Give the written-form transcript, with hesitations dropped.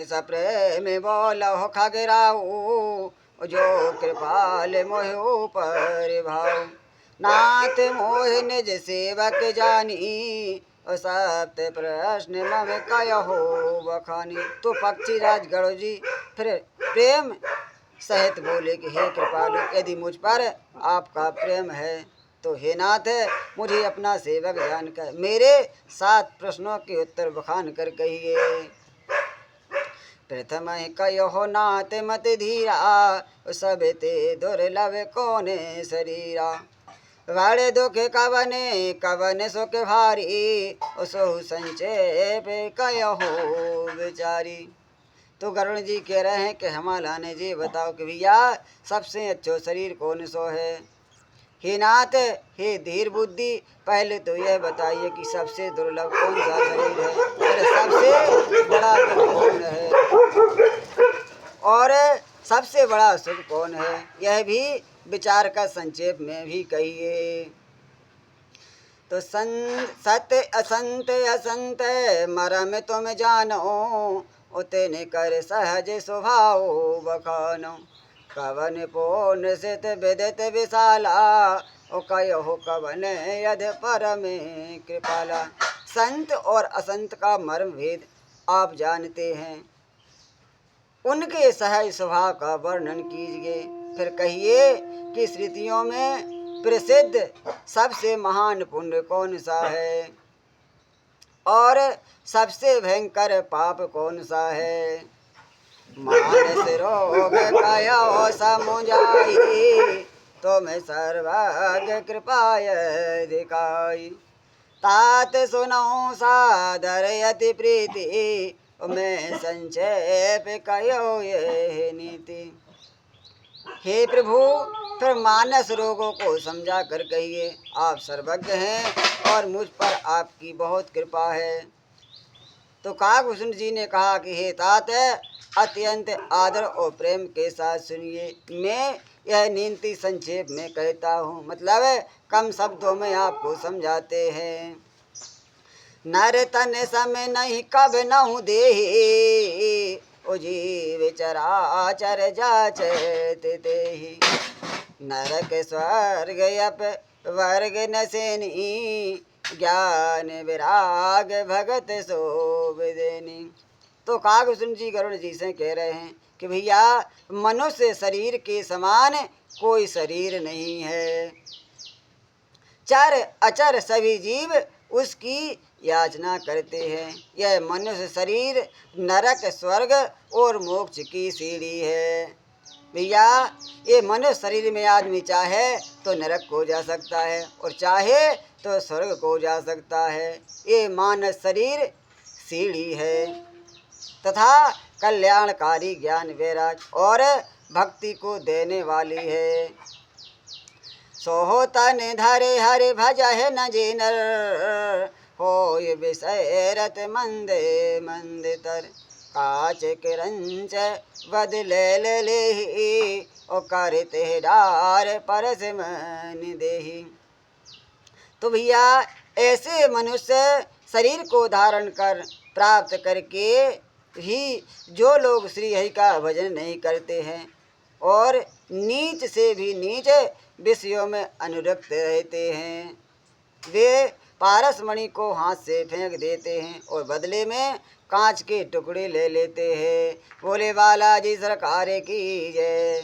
सप्रेम बोलो खगराऊ, जो कृपाल मोह ऊपर भाऊ। नाथ मोह निज सेवक जानी, और सप्त प्रश्न मम कहो बखानी। तो पक्षीराज गरुड़ जी फिर प्रेम सहित बोले कि हे कृपालु, यदि मुझ पर आपका प्रेम है तो हे नाथ, मुझे अपना सेवक जानकर मेरे 7 प्रश्नों के उत्तर बखान कर कहिए। प्रथम कहो नाथ मत धीरा, सब ते दुर्लभ कौन शरीरा। बड़े दुख कवने कवन सुख भारी, सोहु संचेप कहो विचारी। तो गरुड़ जी कह रहे हैं कि हमारा ने जी बताओ कि भैया सबसे अच्छो शरीर कौन सो है। हे नाथ, हे धीर बुद्धि, पहले तो यह बताइए कि सबसे दुर्लभ कौन सा शरीर है और सबसे बड़ा दुख कौन है और सबसे बड़ा सुख कौन है, यह भी विचार का संक्षेप में भी कहिए। तो सत असंत असंत मरम तुम जानो, उतने कर सहज स्वभाव बखानो। कवन पूर्ण सित विदित विशाला, ओ कहो कवन यद परम कृपाला। संत और असंत का मर्म भेद आप जानते हैं, उनके सहज स्वभाव का वर्णन कीजिए। फिर कहिए कि श्रुतियों में प्रसिद्ध सबसे महान पुण्य कौन सा है और सबसे भयंकर पाप कौन सा है। मानस रोग कयो समुझाई, तुम सर्वज्ञ कृपाय दिखाई। तात सुनो सादर अति प्रीति, मैं संक्षेप कहो ये नीति। हे प्रभु, फिर मानस रोगों को समझा कर कहिए। आप सर्वज्ञ हैं और मुझ पर आपकी बहुत कृपा है। तो काकभूषण जी ने कहा कि हे तात, अत्यंत आदर और प्रेम के साथ सुनिए, मैं यह नीति संक्षेप में कहता हूँ, मतलब कम शब्दों में आपको समझाते हैं। नर तन समय नहीं कब नहु देहि, ओ जीव चराचर जाचत तेहि। नरक स्वर्ग अप वर्ग नसेनी, ज्ञान विराग भगत शोभ देनी। तो काकभूषण जी गरुड़ जी से कह रहे हैं कि भैया मनुष्य शरीर के समान कोई शरीर नहीं है। चर अचर सभी जीव उसकी याचना करते हैं। यह मनुष्य शरीर नरक स्वर्ग और मोक्ष की सीढ़ी है। भैया ये मनुष्य शरीर में आदमी चाहे तो नरक को जा सकता है और चाहे तो स्वर्ग को जा सकता है। ये मानस शरीर सीढ़ी है तथा कल्याणकारी ज्ञान वैराग और भक्ति को देने वाली है। सोहो तन धरे हरि भजह न जे नर, होय विषय रत मंदे मंद तर। काच किरंच बदले लेहि, ओ करते डार परस मन देहि। तो भैया ऐसे मनुष्य शरीर को धारण कर प्राप्त करके ही जो लोग श्री हरि का भजन नहीं करते हैं और नीच से भी नीच विषयों में अनुरक्त रहते हैं, वे पारसमणि को हाथ से फेंक देते हैं और बदले में कांच के टुकड़े ले लेते हैं। बोले बालाजी सरकार की जय।